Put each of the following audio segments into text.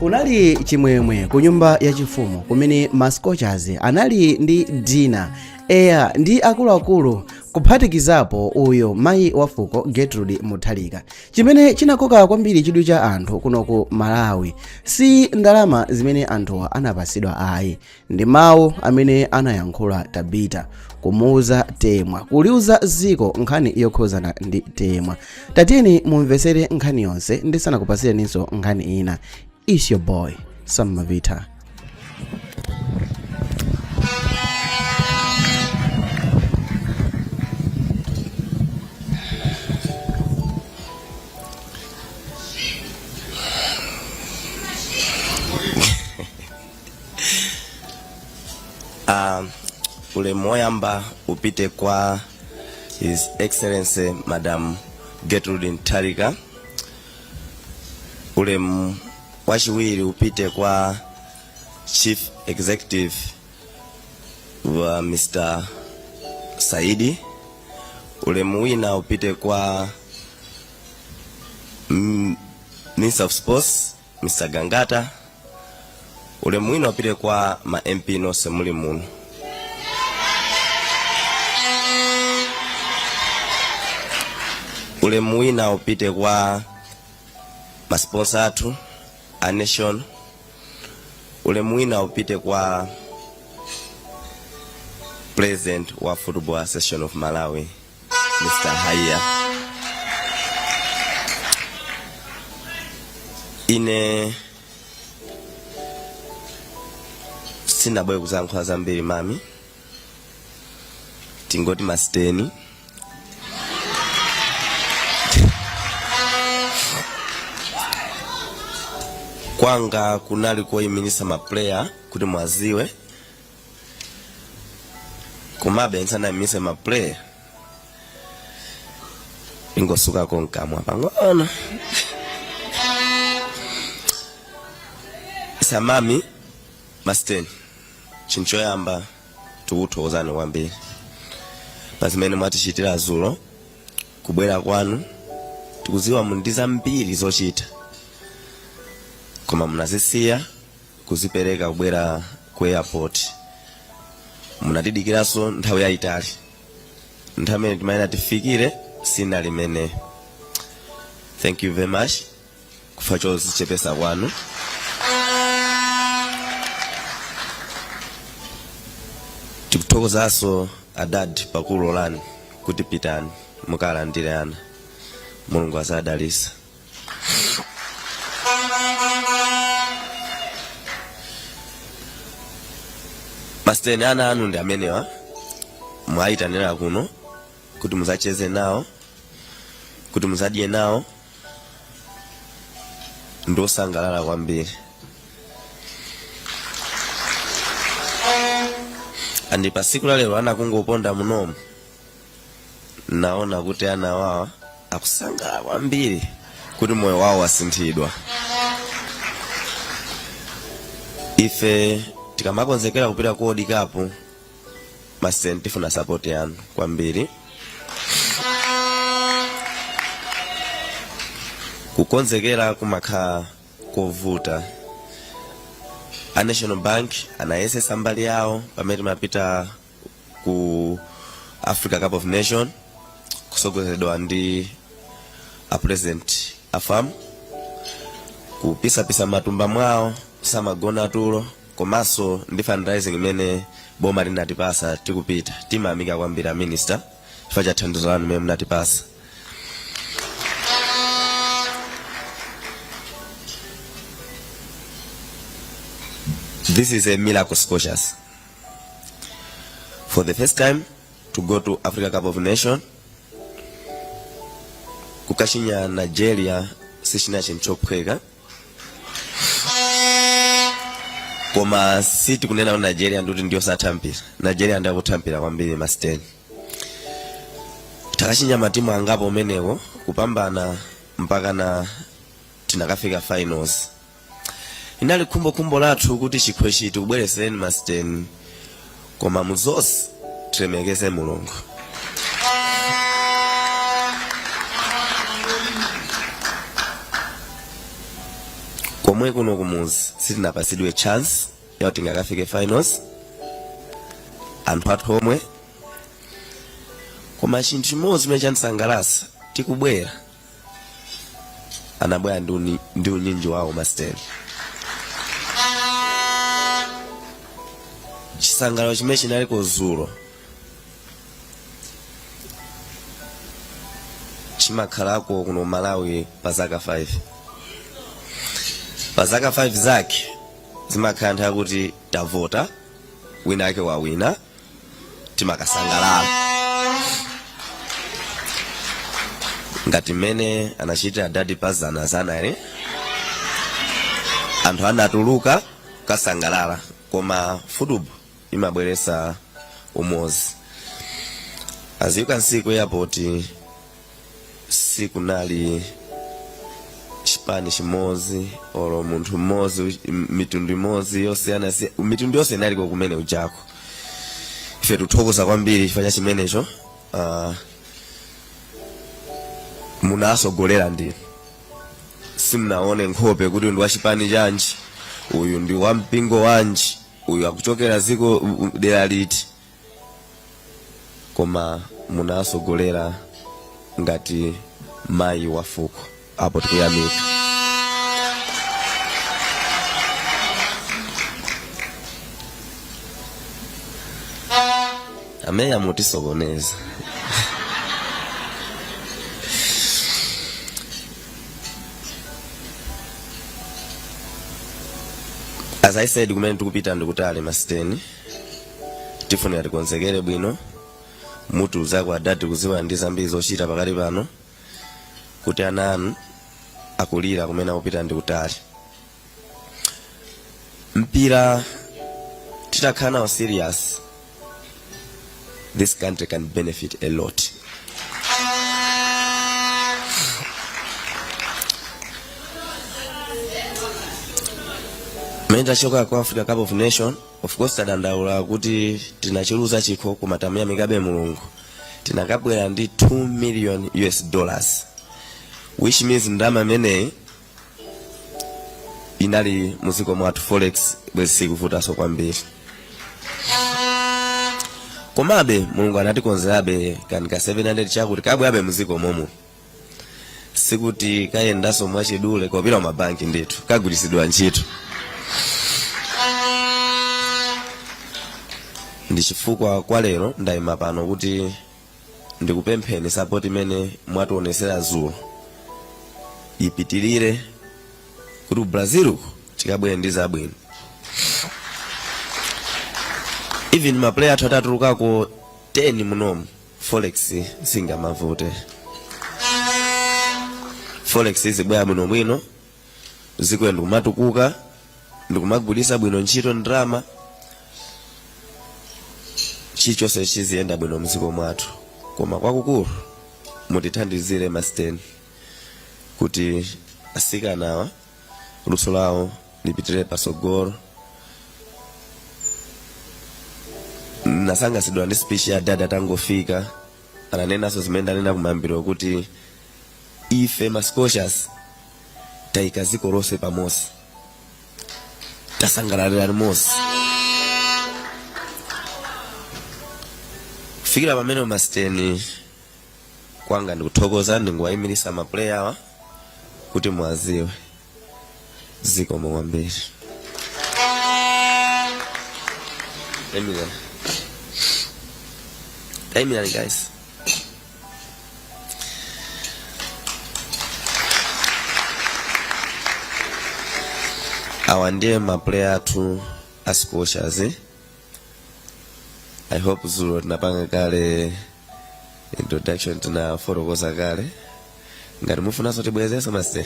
Kunali chimwemwe ku nyumba ya chifumu kumene mascochers anali ndi dina eya ndi akuluakulu kuphatikizapo uyo mayi wa fuko Gertrude Mutharika. Chimene chinakoka kwambiri chidwi cha anthu kuno ku Malawi si ndalama zimene anthuwa anapasidwa ayi, ndi mawu amene anayankhula Tabita kumuuza Temwa kuliuza ziko nkhani yokhuzana ndi Temwa. Tatiyeni mumvesere nkhani yonse ndisanakupasireninso nkhani ina. It's your boy Sam Mavita. Ule moyamba upite kwa His Excellency Madam Gertrude Mutharika. Ule wachiwiri upite kwa Chief Executive wa Mr. Saidi. Ule mwina upite kwa Minister of Sports Mr. Gangata. Ule mwina upite kwa ma MP nose muli muno. Ule mwina upite kwa masponsor atu a nation. Ule mwina upite kwa President wa Football Association of Malawi Mr. Haya. Ine sina boye kuzankhola zambiri mami, tingoti masteni. Kwanga kunali kuyiminisa ma player kuti mwaziwe kumabe nsana imise ma player ingosuka konkamwa pang'ono. Samami masteni chincho yamba tukuthokozani kwambiri pazimene mwatichitira zulo kubwera kwanu. Tikuziwa mundiza mbiri zochita koma munazisiya kuzipereka kubwera ku airport. Munatidikiranso nthawi yayitali, nthawi imene timayenera tifikire sina limene. Thank you very much kufa chozichepesa kwanu. Tikuthokozaso adad pakulolani kuti pitani mukalandire ana. Mulungu azadalisa. Masteni ana anu ndi amenewa mwayitanira kuno kuti muzacheze nawo, kuti muzadye nawo, ndosangalala kwambiri. Andi pasiku la lero ana kungoponda munomu naona kuti ana wawa akusangalala kwambiri kuti moyo wawo wasinthidwa. Ife tikamakonzekera kupita ku World Cup masteni tifuna support yanu kwambiri. Kukonzekera kumakha kovuta. A National Bank anayesesa mbali yawo pamene timapita ku Africa Cup of Nation kusogozedwa ndi a President Afam. Kupisa matumba mwawo samagona tulo komaso ndi fundraising imene boma linatipasa tikupita. Timamika kwambiri a minister chifukwa cha thandizo lanu mmene munatipasa. This is a miracle Scotias. For the first time to go to Africa Cup of Nation, kukashinya Nigeria sishina chinchophweka. Koma siti kunena Nigeria nduti ndio satambira. Nigeria ndakutambira kwambiri masteni. Takashinya matimu angapo umenewo kupambana mpaka na tinakafika finals. Inali kumbo lathu kuti chikho chitu kubweresereni masteni koma muzonse tilemekeze Mulungu. komwe kuno kumuzi sitinapasidwe chance yoti ngakafike finals anthu athu omwe, koma chinthu chimodzi chimene chanisangalatsa tikubwera anabwera ndi unyinji wawo masteni. Chisangalalo chimene chinaliko dzulo chimakhalako kuno Malawi pa zaka 5. Pa zaka 5 zake zimakhala nthawi kuti tavota wina ake wawina timakasangalala ngati mmene anachita Daddy Pazana zanale, anthu anatuluka kasangalala, koma football imabweretsa umodzi. As you can see ku airport sikunali chipani chimodzi oro munthu mmodzi mitundu imodzi yosiyana, mitundu yonse inaliko kumene ujako. Ife tuthokoza kwambiri chifukwa chimenecho. Munasogolera ndi simnaone nkhope kuti ndi wachipani chanji, uyu ndi wa mpingo wanji, uyu akuchokera ziko dera liti, koma munasogolera ngati mayi wa fuko. Apo tikuyamika. Ameya mutisokoneza. As I said, kumene tikupita ndikutali masteni, tifunira tikonzekere bwino, mutu uzako adati kuziwa ndi zambiri zochita pakati pano, kuti ana anu akulira kumene akupita ndikutali. Mpira titakhala nawo serious, this country can benefit a lot. Menda choka kwa Africa Cup of Nation, of course tadandaula kuti tinachiluza chikho koma tamuyamikabe Mulungu. Tinakabwera ndi $2 million, which means ndama mene inali muziko mwathu forex bwezi kuvuta kwambiri. Komabe Mulungu anatikonzerabe kanika 700 chakuti kabwabe muziko momo. Sikuti kayendaso mwachidule kopita mabanki ndithu kagulitsidwa ntchito. Ndi chifukwa kwa lero ndayima pano kuti ndikupempheni support imene mwatiwonesera dzulo ipitirire kuti Brazil chikabwere ndi zabwino. Even ma player athu atatulukako 10 munomu forex singamavute. Forex izibwera bwino ziko ndikumatukuka ndikumagulisa bwino ntchito ndrama chichonse chiziyenda bwino mziko mwathu. Koma kwakukulu mutithandizire masteni kuti asikanawa luso lawo lipitire pasogolo. Nasangasidwa ndi speech ya dada tangofika ananenaso zimene ndanena kumambiro kuti ife mascotias taika ziko lonse pamosi, tasangalalira limodzi. Kufikira pamene masteni kwanga ndikuthokoza ndingowayimirisa ma player awa kuti mwaziwe ziko mwambiri. Amen guys. Awa ndiye ma player athu ascotias. I hope Zulu napanga kale introduction tuna fotokoza kale. Ngati mufuna sote bwezesa master.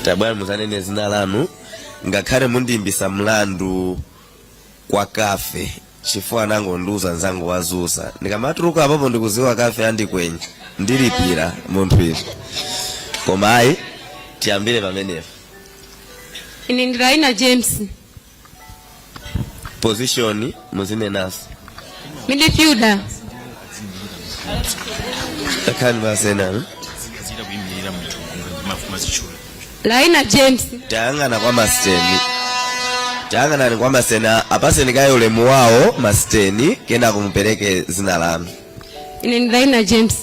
Tabwana muzanene zina lanu ngakhale mundimbisa mlandu kwa kafe chifukwa nango nduza nzangu wazusa ndikamatuluka apapo ndikuziwa kafe andi kwenye ndilipira munthu izi. Koma ayi tiyambire pamenepo. Ine ndiraina James position muzine naso midfielder akani basena Laina James tayangana kwa masteni tayangana ni kwa mastena apaseni kayo ulemu wao masteni kenda kumpeleke zina lami ni Laina James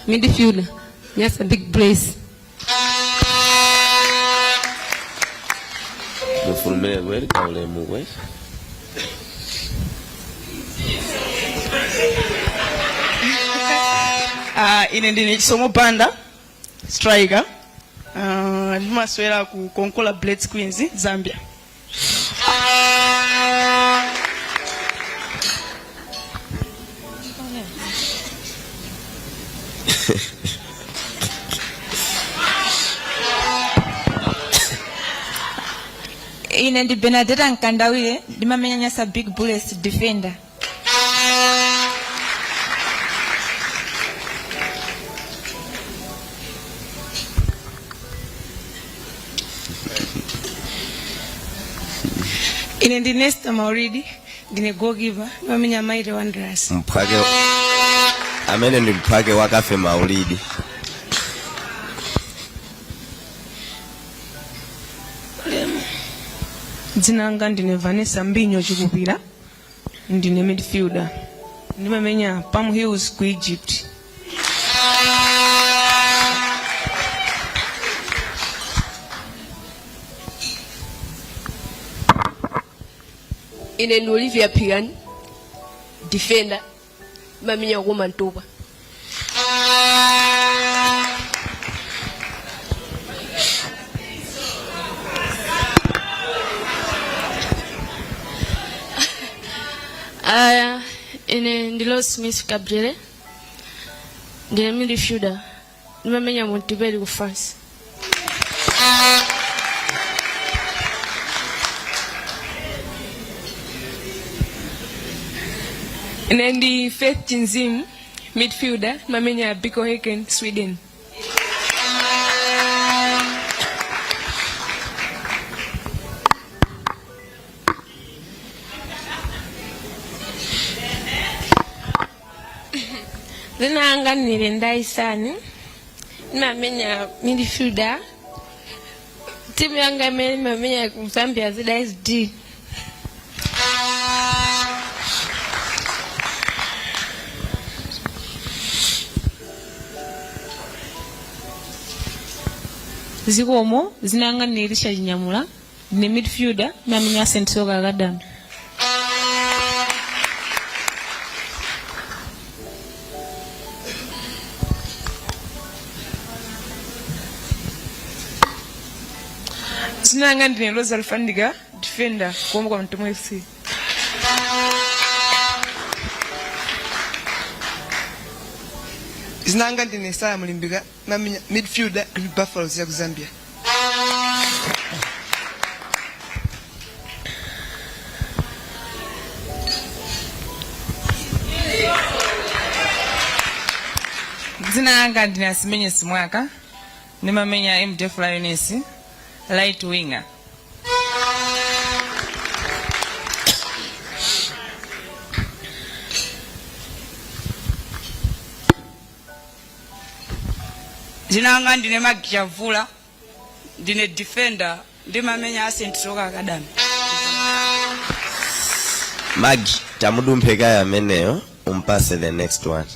midfielder Nyasa Big Brace mufurumile kweli ka ulemu kweli ine ndine Chisomo Panda striker ndimaswera ku Konkola Blades Queens Zambia. Ine ndi Benadetta Nkandawire ndimamenya Nyasa Big Bullets defender. ine ndi Nesta Mauridi ndine goalkeeper ndimamenya Maire Wanderers mpake amene ndi mpake wakafe Maulidi Dzina langa ndine Vanessa Mbinyo Chikupira ndine midfielder ndimamenya Palm Hills ku Egypt. ine ndi Olivia Pigan defender ndimamenya ku Mantoba ine ndi Rose Smith Gabriel ndine midfielder ndimamenya Montpellier ku France. Ine ndi Faith Chinzimu midfielder ndimamenya Biko Häcken Sweden. Dzina langa ndine Ndaisani ndimamenya midfielder timu yanga imene ndimamenya ku Zambia ZSD. Zikomo dzina langa ndine Elisha Chinyamula ndine midfielder ndimamenya St. Soka Academy. Dzina langa ndine Rosa Alfandiga defender kuomba kwa Mtumwa FC. Dzina langa ndine Sara Mulimbika ndimamenya midfielder Green Buffaloes ya ku Zambia. Dzina langa ndine Asimenye Simwaka ndimamenya MDF Lioness right winger. Dzina langa ndine Magichavula ndine defender ndimamenya St. Soka Academy. Magi tamudumpheka yameneyo umpase the next one.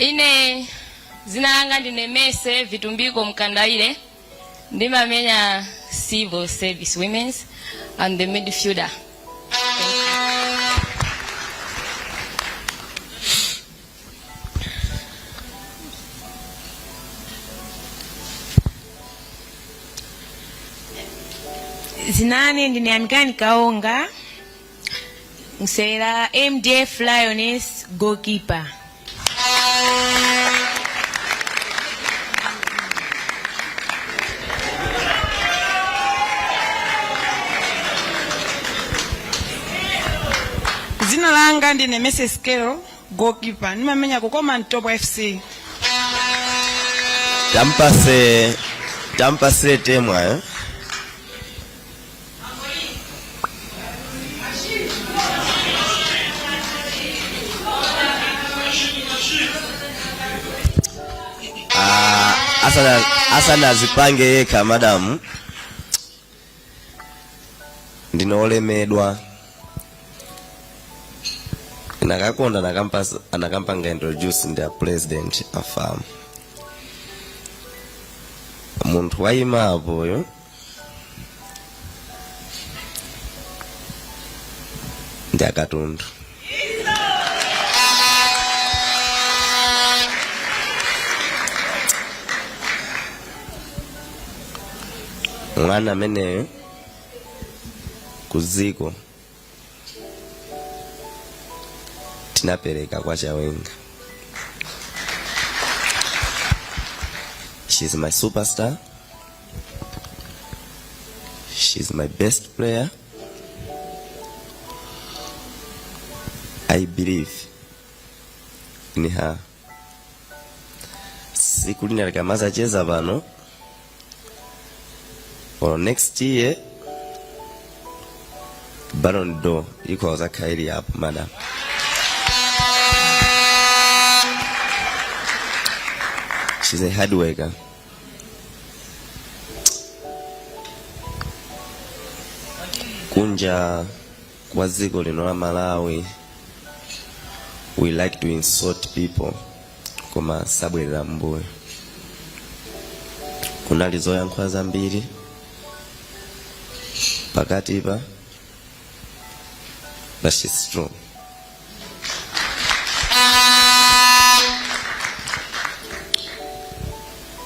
Ine dzina langa ndine Mese Vitumbiko Mkandaile ndimamenya Civil Service Women's and the midfielder. Zinane ndine Amikani Kaonga Msera MDF Lioness goalkeeper. Dzina langa ndine Mrs. Carol goalkeeper nimamenya ku Command Top FC. Tampase temwa asana zipange yeka madamu ndinolemedwa nakakonda nakampanga introduce ndi president afam muntu waima apoyo ndi akatundu mwana ameneyo kuziko tinapereka kwa Chawenga. She's my superstar. She's my best player. I believe in her. Sikulina kamaza cheza bano. For next year, Baron d'Or equals a Kairi up, madam. She's a hard worker. Kunja kwa ziko linola Malawi. We like to insult people. Koma sabwe rambuwe. Kuna lizoya nkwaza mbili. Pakati ipa. But she's strong.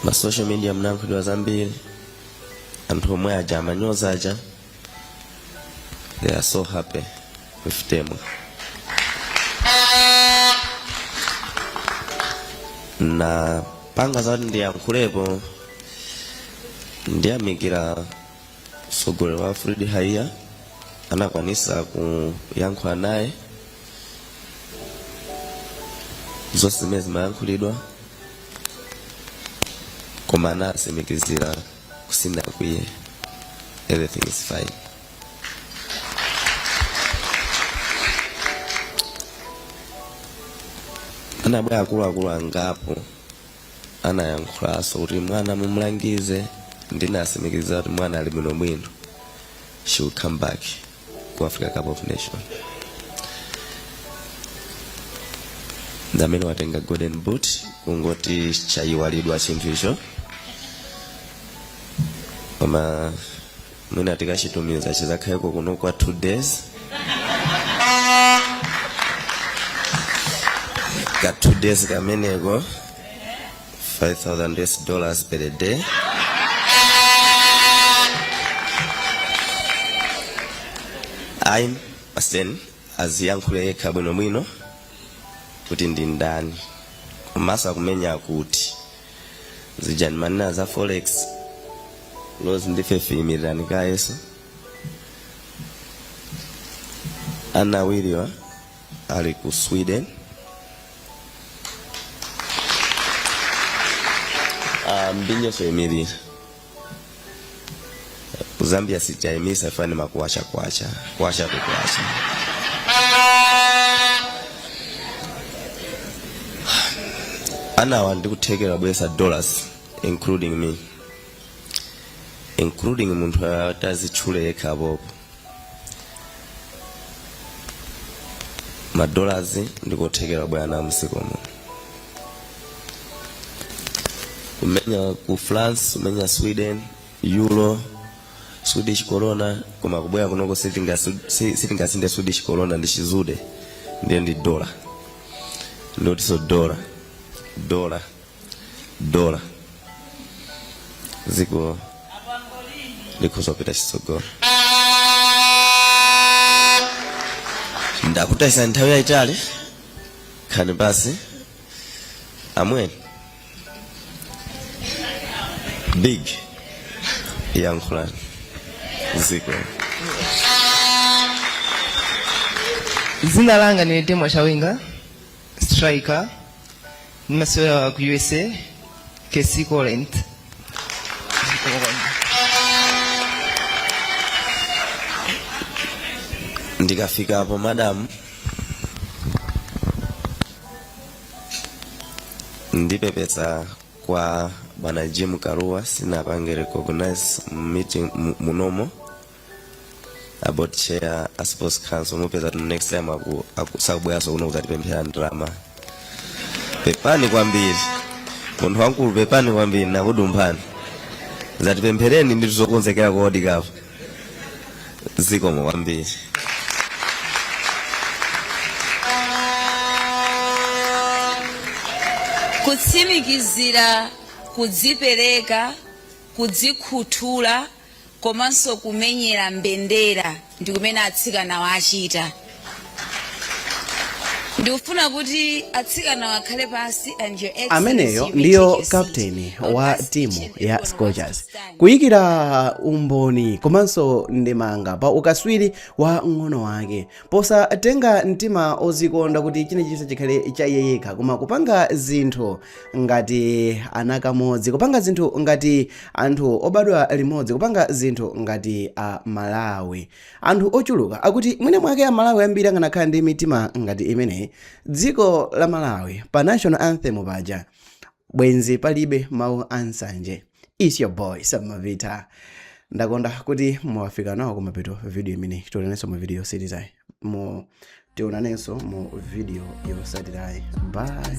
Ma social media mnankudwa zambili. Antu omwe aja amanyoza aja. They are so happy with them. Na panga zawadi ndiya mkulepo. Ndiya mikira sogole wa Fridi Haya. Anakwanisa kuyankwa naye. Zose mezima yankulidwa. Komana semikizira kusinda kuye. Everything is fine. Ana bwa akula ngapo. Ana yankula so uri mwana mumulangize ndina semikizira mwana ali muno mwino. She will come back to Africa Cup of Nations. Ndamene watenga golden boot kungoti chayiwalidwa chinthu icho. Koma mwina tikachitumiza chizakhaiko kuno kwa 2 days. Ka 2 days kameneko $5,000 per day. I'm Asen aziyankhule yekha bwino mwino kuti ndi ndani komasa kumenya kuti zijani manina za forex lozi ndife fimirani ka Yesu ana wiliwa ali ku Sweden mbinyo femiri Zambia sijaimisa fani makuacha kuacha Ana wandi kutekera bwesa dollars including me muntu atazichule yekha bobo ma dollars ndikotekera bwana msikomo umenya ku France umenya Sweden euro Swedish corona koma kuboya kunoko sitinga sinde Swedish corona ndishizude ndiye ndi dollar not so dollar ziko likuzopita chisogoro ndakutaisa nthawi yaitali khani basi amweni big yankhulani ziko Zina langa ni Temo Chawinga. striker nimasewera ku USA KC Corinth. Ndikafika hapo madam ndipepesa kwa bwana Jim Karua sinapange recognize meeting munomo about chair a sports council mupeza to next time sababu yaso kuno kuzatipemphera drama pepani kwambiri munthu wankulu pepani kwambiri nakudumphani zatipemphereni nditizokonzekera kodi kapo zikomo kwambiri. Kutsimikizira kudzipereka kudzikhuthula komanso kumenyera mbendera ndi kumene atsikana wachita. Ndikufuna kuti atsikana wakhale pasi and your excellency. Ameneyo ndiyo kapteni wa timu ya Scorchers kuyikira umboni komanso ndemanga pa ukaswiri wa ng'ono wake posatenga mtima ozikonda kuti chilichonse chikhale cha iye yekha koma kupanga zinthu ngati anakamodzi, kupanga zinthu ngati anthu obadwa limodzi, kupanga zinthu ngati a Malawi. Anthu ochuluka akuti mwine mwake a Malawi ambiri anganakhala ndi mitima ngati imene. Dziko la Malawi pa national anthem paja bwenzi palibe mawu ansanje. It's your boy Samavita. Ndakonda kuti mwafika nawo kumapeto video imene tionanenso mu video series ayi tionanenso mu video yosatirayi. Bye.